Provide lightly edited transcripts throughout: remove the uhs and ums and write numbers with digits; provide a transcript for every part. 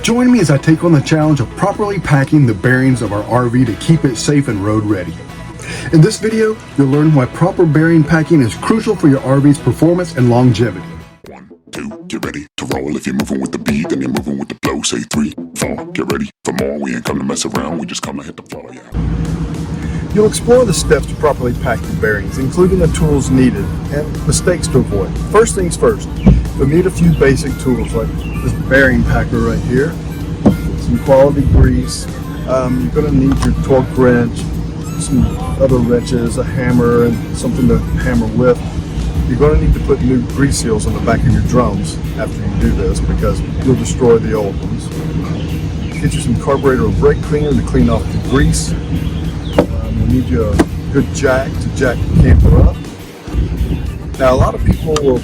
Join me as I take on the challenge of properly packing the bearings of our RV to keep it safe and road ready. In this video, you'll learn why proper bearing packing is crucial for your RV's performance and longevity. 1, 2, get ready to roll. If you're moving with the beat, then you're moving with the flow. Say 3, 4, get ready for more. We ain't come to mess around, we just come to hit the floor, yeah. You'll explore the steps to properly pack your bearings, including the tools needed and mistakes to avoid. First things first, you'll need a few basic tools like this bearing packer right here, some quality grease. You're going to need your torque wrench, some other wrenches, a hammer, and something to hammer with. You're going to need to put new grease seals on the back of your drums after you do this because you'll destroy the old ones. Get you some carburetor or brake cleaner to clean off the grease. You'll need you a good jack to jack the camper up. Now a lot of people will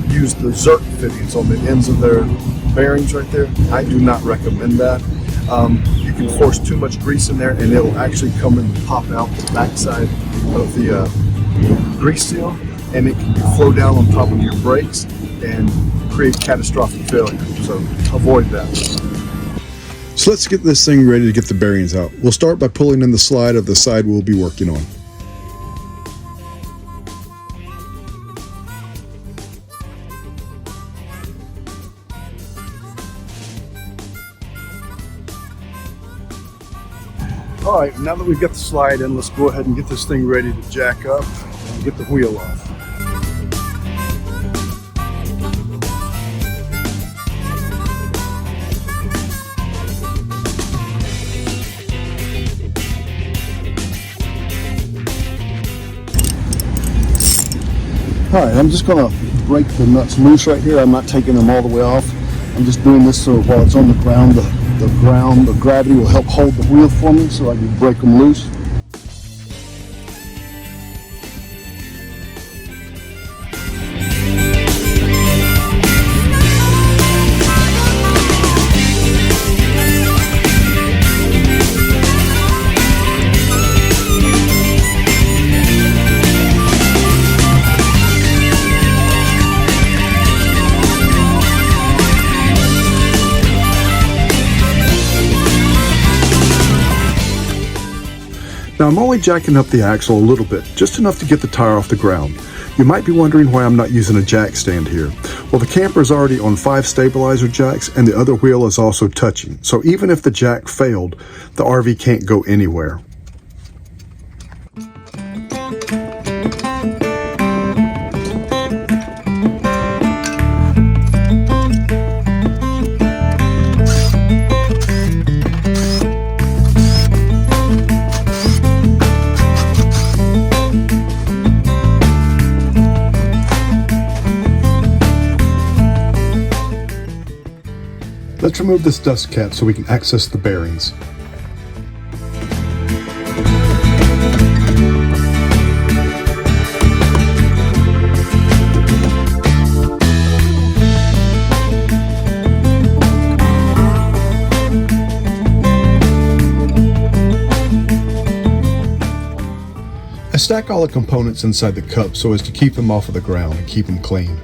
use the Zerk fittings on the ends of their bearings right there. I do not recommend that. You can force too much grease in there and it will actually come and pop out the backside of the grease seal, and it can flow down on top of your brakes and create catastrophic failure. So avoid that. So let's get this thing ready to get the bearings out. We'll start by pulling in the slide of the side we'll be working on. All right, now that we've got the slide in, let's go ahead and get this thing ready to jack up and get the wheel off. All right, I'm just gonna break the nuts loose right here. I'm not taking them all the way off. I'm just doing this so while it's on the ground, the gravity will help hold the wheel for me so I can break them loose. Now I'm only jacking up the axle a little bit, just enough to get the tire off the ground. You might be wondering why I'm not using a jack stand here. Well, the camper is already on 5 stabilizer jacks and the other wheel is also touching. So even if the jack failed, the RV can't go anywhere. Let's remove this dust cap so we can access the bearings. I stack all the components inside the cup so as to keep them off of the ground and keep them clean.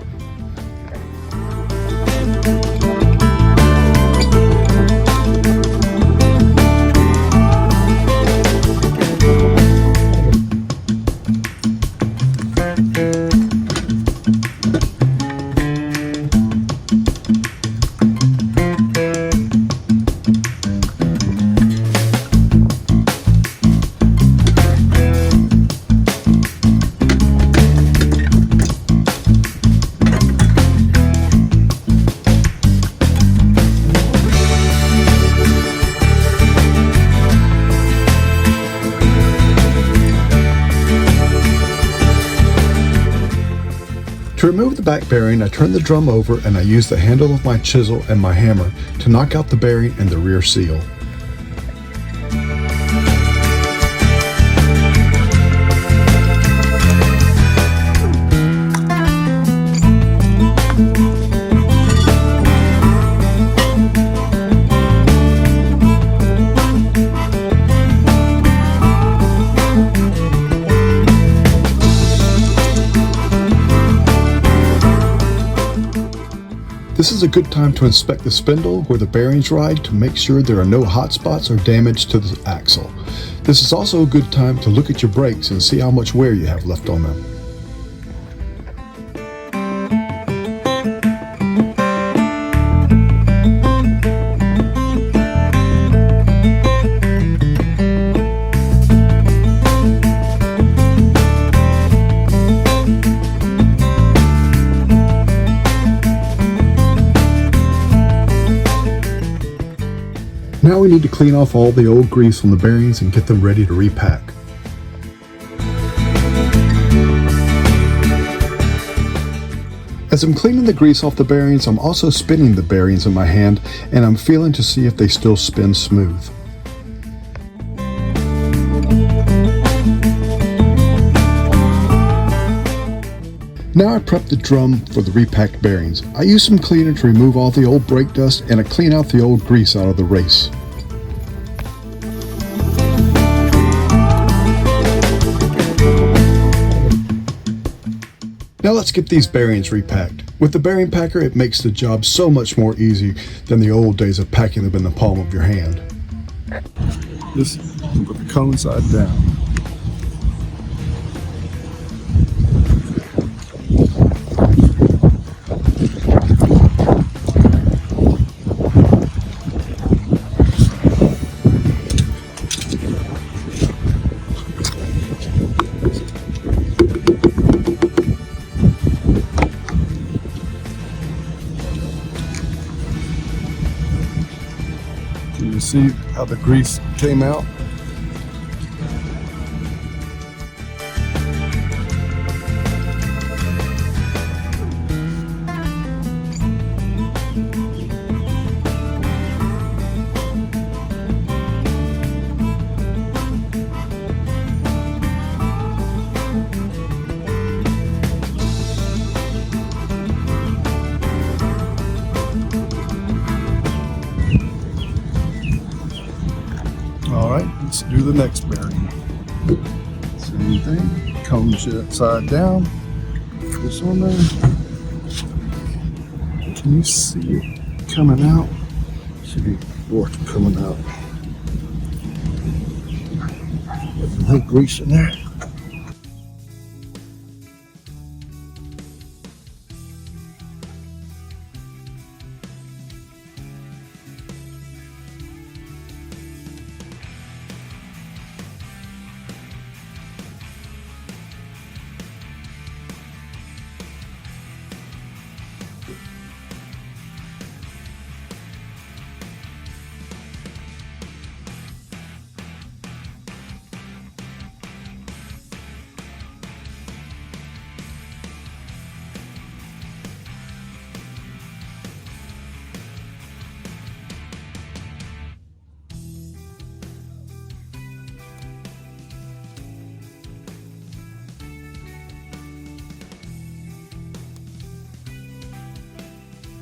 To remove the back bearing, I turn the drum over and I use the handle of my chisel and my hammer to knock out the bearing and the rear seal. This is a good time to inspect the spindle where the bearings ride to make sure there are no hot spots or damage to the axle. This is also a good time to look at your brakes and see how much wear you have left on them. Now we need to clean off all the old grease on the bearings and get them ready to repack. As I'm cleaning the grease off the bearings, I'm also spinning the bearings in my hand, and I'm feeling to see if they still spin smooth. Now I prep the drum for the repacked bearings. I use some cleaner to remove all the old brake dust, and I clean out the old grease out of the race. Now let's get these bearings repacked. With the bearing packer, it makes the job so much more easy than the old days of packing them in the palm of your hand. Just put the cone side down. You see how the grease came out? All right, let's do the next bearing. Same thing, cone side down. This on there. Can you see it coming out? Should be more coming out. There's a little grease in there.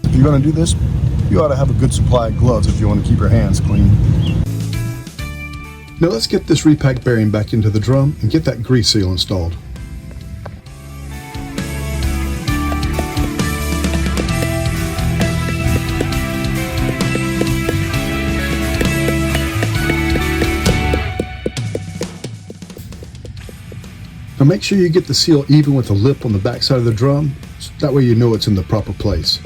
If you're going to do this, you ought to have a good supply of gloves if you want to keep your hands clean. Now let's get this repacked bearing back into the drum and get that grease seal installed. Now make sure you get the seal even with the lip on the back side of the drum, so that way you know it's in the proper place.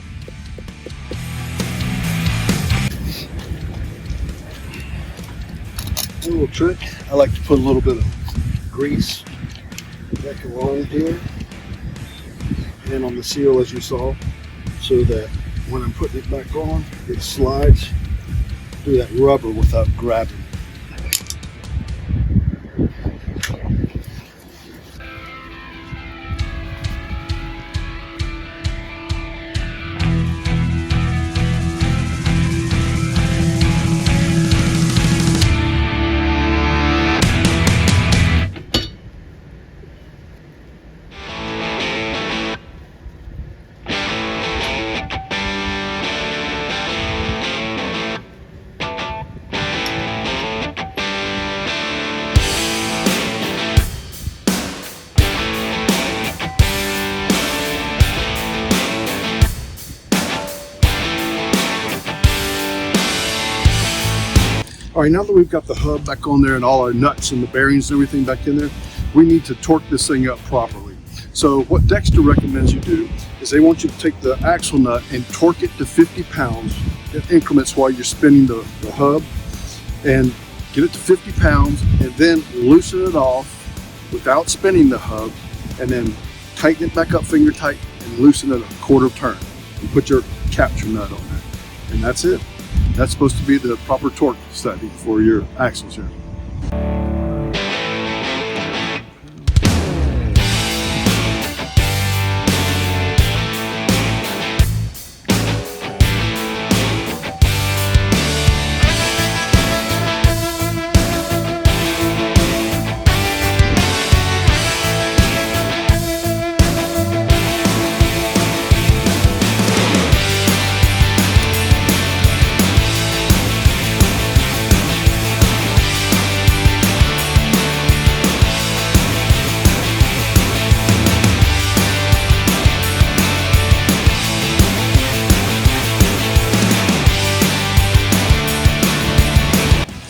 A little trick, I like to put a little bit of grease back along here and on the seal as you saw, so that when I'm putting it back on, it slides through that rubber without grabbing. All right, now that we've got the hub back on there and all our nuts and the bearings and everything back in there, we need to torque this thing up properly. So what Dexter recommends you do is they want you to take the axle nut and torque it to 50 pounds in increments while you're spinning the hub, and get it to 50 pounds and then loosen it off without spinning the hub, and then tighten it back up finger tight and loosen it a quarter turn and put your capture nut on there. And that's it. That's supposed to be the proper torque setting for your axles here.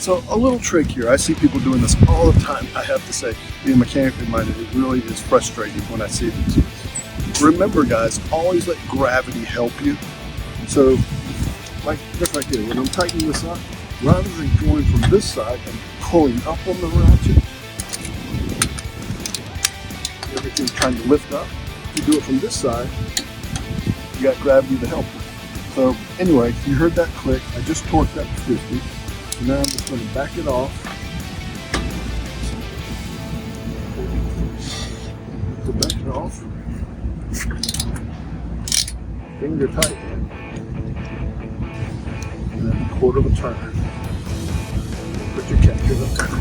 So a little trick here, I see people doing this all the time. I have to say, being mechanically minded, it really is frustrating when I see this. Remember guys, always let gravity help you. So like just right here, when I'm tightening this up, rather than going from this side and pulling up on the ratchet, everything's trying to lift up. If you do it from this side, you got gravity to help you. So anyway, you heard that click, I just torqued that to 50. Now I'm just going to back it off. So back it off. Finger tight. And then a quarter of a turn. Put your capture up there.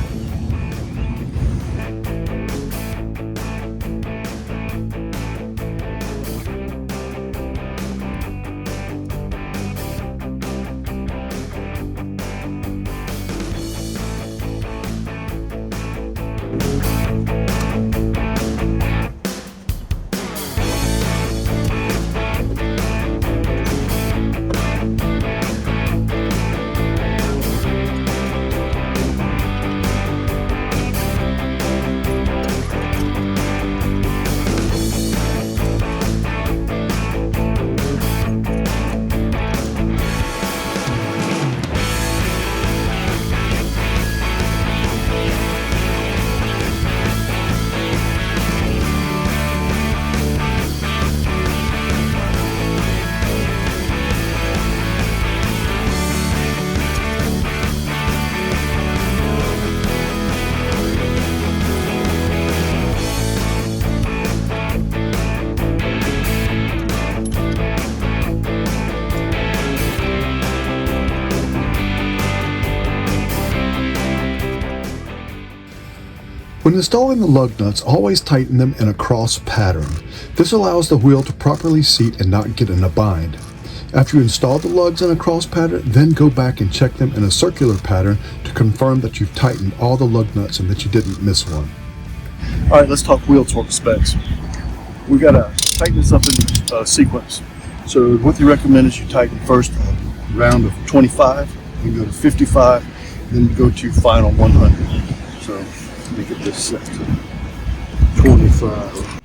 When installing the lug nuts, always tighten them in a cross pattern. This allows the wheel to properly seat and not get in a bind. After you install the lugs in a cross pattern, then go back and check them in a circular pattern to confirm that you've tightened all the lug nuts and that you didn't miss one. All right, let's talk wheel torque specs. We got to tighten this up in sequence. So what you recommend is you tighten first a round of 25, then go to 55, then you go to final 100. So let me get this set to 25.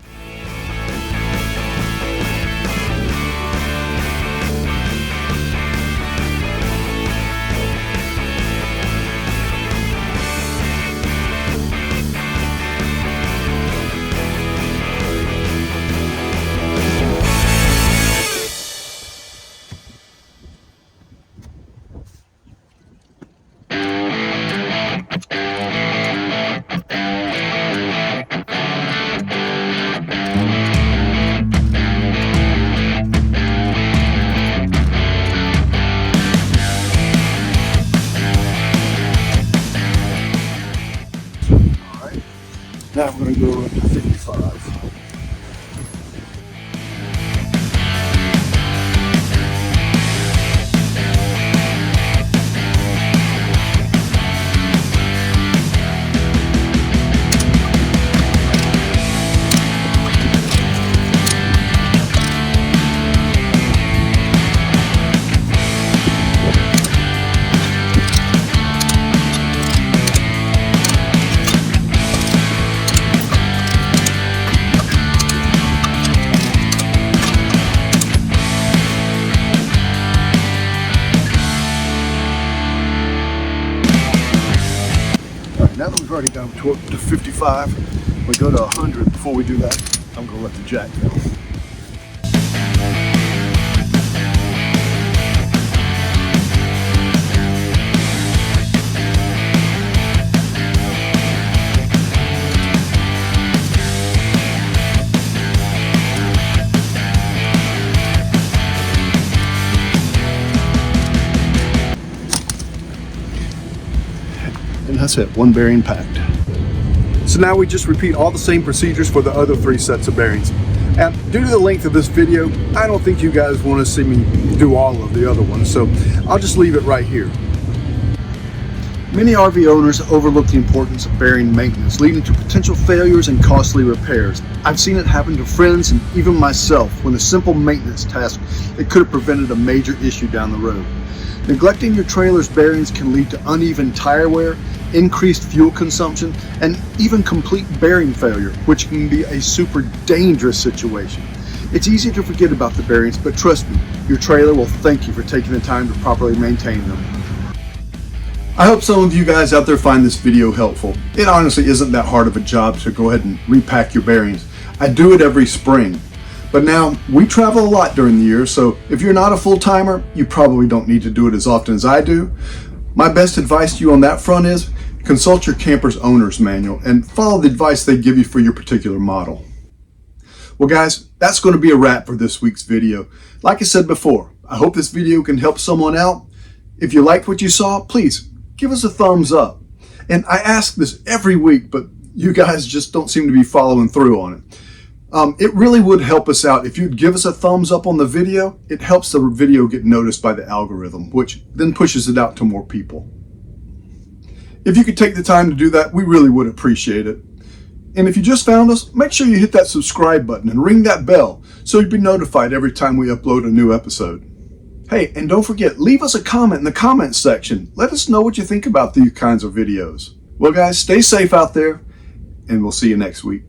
Now I'm going to go up to 55. Now that we've already got them torqued to 55, we go to 100. Before we do that, I'm going to let the jack go. And that's it, one bearing packed. So now we just repeat all the same procedures for the other 3 sets of bearings. And due to the length of this video, I don't think you guys want to see me do all of the other ones, so I'll just leave it right here. Many RV owners overlook the importance of bearing maintenance, leading to potential failures and costly repairs. I've seen it happen to friends and even myself when a simple maintenance task that could have prevented a major issue down the road. Neglecting your trailer's bearings can lead to uneven tire wear, increased fuel consumption, and even complete bearing failure, which can be a super dangerous situation. It's easy to forget about the bearings, but trust me, your trailer will thank you for taking the time to properly maintain them. I hope some of you guys out there find this video helpful. It honestly isn't that hard of a job to go ahead and repack your bearings. I do it every spring. But now, we travel a lot during the year, so if you're not a full-timer, you probably don't need to do it as often as I do. My best advice to you on that front is consult your camper's owner's manual and follow the advice they give you for your particular model. Well guys, that's going to be a wrap for this week's video. Like I said before, I hope this video can help someone out. If you liked what you saw, please give us a thumbs up. And I ask this every week, but you guys just don't seem to be following through on it. It really would help us out if you'd give us a thumbs up on the video. It helps the video get noticed by the algorithm, which then pushes it out to more people. If you could take the time to do that, we really would appreciate it. And if you just found us, make sure you hit that subscribe button and ring that bell so you'd be notified every time we upload a new episode. Hey, and don't forget, leave us a comment in the comments section. Let us know what you think about these kinds of videos. Well guys, stay safe out there, and we'll see you next week.